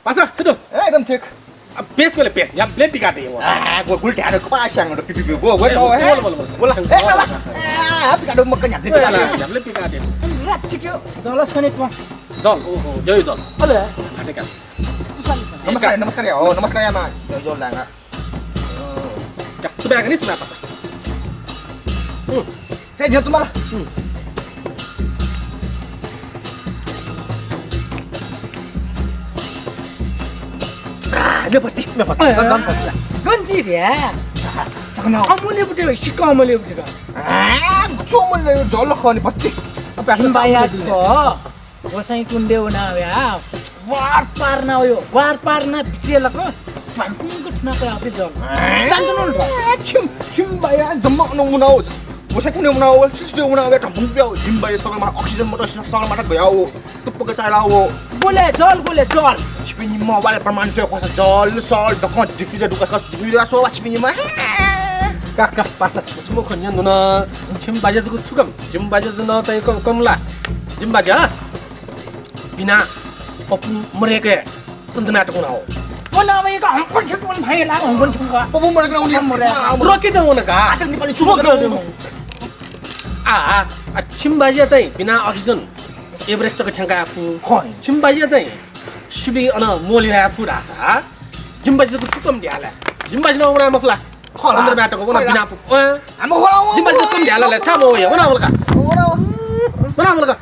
Pasal, sudah. एकदम ठिक Pes boleh pes, jam boleh pikat dia. gue gulte ada kepasang udah pipi gue tau Bola. pikat ada makan nyampe Jam boleh pikat dia. Rap cikyo. Jolos kanit mo. Zol, jauh zol. Ala. Ada kan. नमस्कार या हो नमस्कार यामा जोड लागा Sudah ini sudah pasal. saya jatuh तुम्हाला Dia pasti, dia pasti. गन्जी रे अमूल्य बुटे सिक्का अमूल्य बुटे चोमले झोल खनी पछि बाया छ वसाई कुण्डे उना या वार पार ना यो वार पार ना पिचेलको भन्नु गठना पे आपे जल चान्नु न छिम छिम बाया जम्मा नमुना हो वसाई कुण्डे मुना हो सिस्टे मुना हो ढम्बु प्याउ जिम बाया सगलमा अक्सिजन मोटर सगलमा गयो तुप्पको चाला हो गोले जल छिपिनी म वाले प्रमाण से खस जल सल दक डिफ्युजर दुकास डिफ्युजर सो छिपिनी मा Kakak pasal, cuma konyan dona, jim baja juga sukam, jim baja dona tay komla, jim baja, bina, papu mereka, tentang apa kau? बोला अब एक हमको छुटवन भाइ ला हमको छुका पपु मरेको उनी Roket dong nak? आटा नेपाली सुबो गर्नु Jim baja tay, bina oksigen, Everest ke cangka afu, jim baja tay, subi ana moli afu rasa, jim baja juga sukam dia lah, jim baja orang orang mafla. Kalau bina aku mana bina apa? आमा होला Jim baja sukam dia lah, cabo ya, mana awal ka? Mana awal ka?